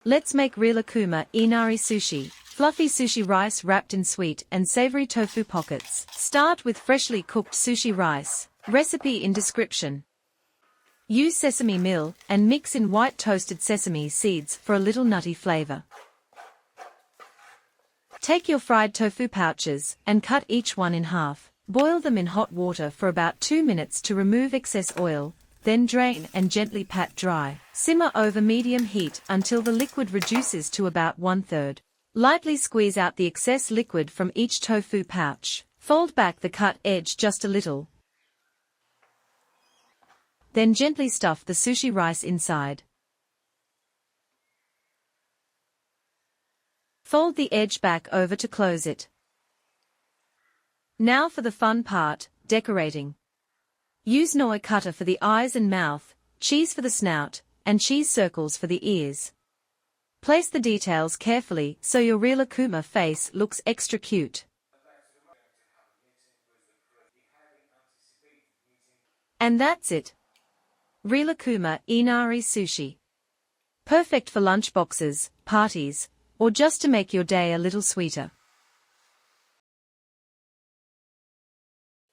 Let's make Rilakkuma Inari Sushi, fluffy sushi rice wrapped in sweet and savory tofu pockets. Start with freshly cooked sushi rice. Recipe in description. Use sesame meal and mix in white toasted sesame seeds for a little nutty flavor. Take your fried tofu pouches and cut each one in half. Boil them in hot water for about 2 minutes to remove excess oil, then drain and gently pat dry. Simmer over medium heat until the liquid reduces to about 1/3. Lightly squeeze out the excess liquid from each tofu pouch. Fold back the cut edge just a little. Then gently stuff the sushi rice inside. Fold the edge back over to close it. Now for the fun part, decorating. Use nori cutter for the eyes and mouth, cheese for the snout, and cheese circles for the ears. Place the details carefully so your Rilakkuma face looks extra cute. And that's it. Rilakkuma Inari Sushi. Perfect for lunchboxes, parties, or just to make your day a little sweeter.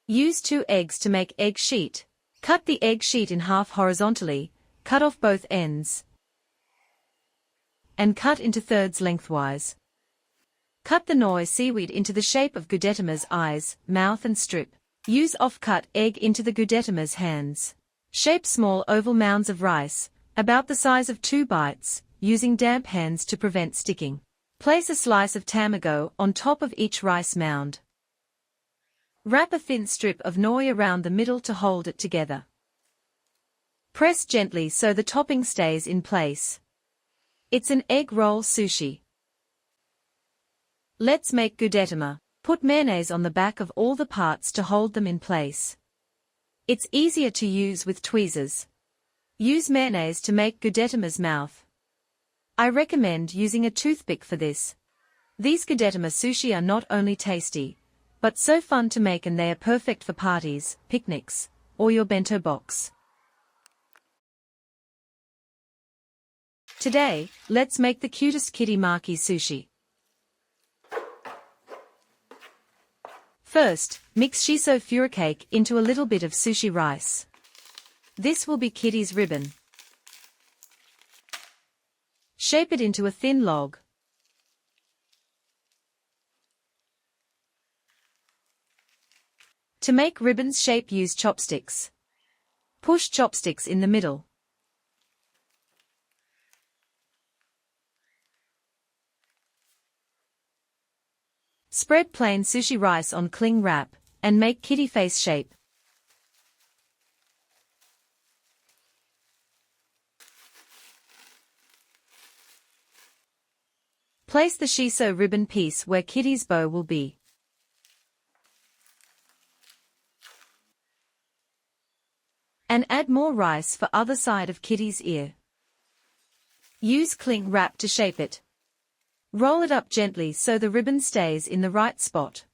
Use 2 eggs to make egg sheet. Cut the egg sheet in half horizontally, cut off both ends, and cut into thirds lengthwise. Cut the nori seaweed into the shape of Gudetama's eyes, mouth and strip. Use off-cut egg into the Gudetama's hands. Shape small oval mounds of rice, about the size of 2 bites, using damp hands to prevent sticking. Place a slice of tamago on top of each rice mound. Wrap a thin strip of nori around the middle to hold it together. Press gently so the topping stays in place. It's an egg roll sushi. Let's make Gudetama. Put mayonnaise on the back of all the parts to hold them in place. It's easier to use with tweezers. Use mayonnaise to make Gudetama's mouth. I recommend using a toothpick for this. These Gudetama sushi are not only tasty, but so fun to make, and they are perfect for parties, picnics, or your bento box. Today, let's make the cutest Kitty Maki Sushi. First, mix shiso furicake into a little bit of sushi rice. This will be Kitty's ribbon. Shape it into a thin log. To make ribbons shape, use chopsticks. Push chopsticks in the middle. Spread plain sushi rice on cling wrap, and make kitty face shape. Place the shiso ribbon piece where Kitty's bow will be. And add more rice for other side of Kitty's ear. Use cling wrap to shape it. Roll it up gently so the ribbon stays in the right spot.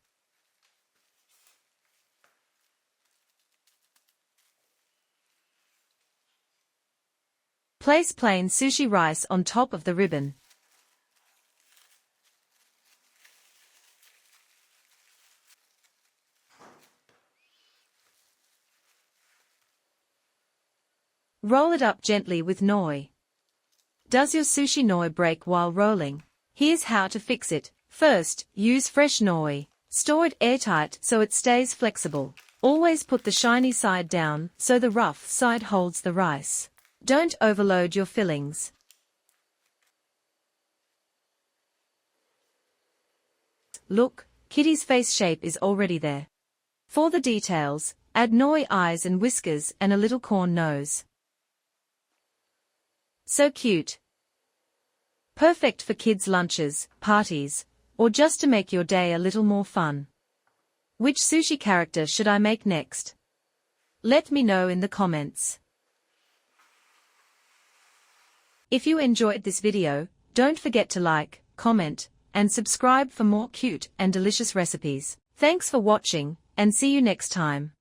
Place plain sushi rice on top of the ribbon. Roll it up gently with nori. Does your sushi nori break while rolling? Here's how to fix it. First, use fresh nori. Store it airtight so it stays flexible. Always put the shiny side down so the rough side holds the rice. Don't overload your fillings. Look, Kitty's face shape is already there. For the details, add nori eyes and whiskers and a little corn nose. So cute. Perfect for kids' lunches, parties, or just to make your day a little more fun. Which sushi character should I make next? Let me know in the comments. If you enjoyed this video, don't forget to like, comment, and subscribe for more cute and delicious recipes. Thanks for watching, and see you next time.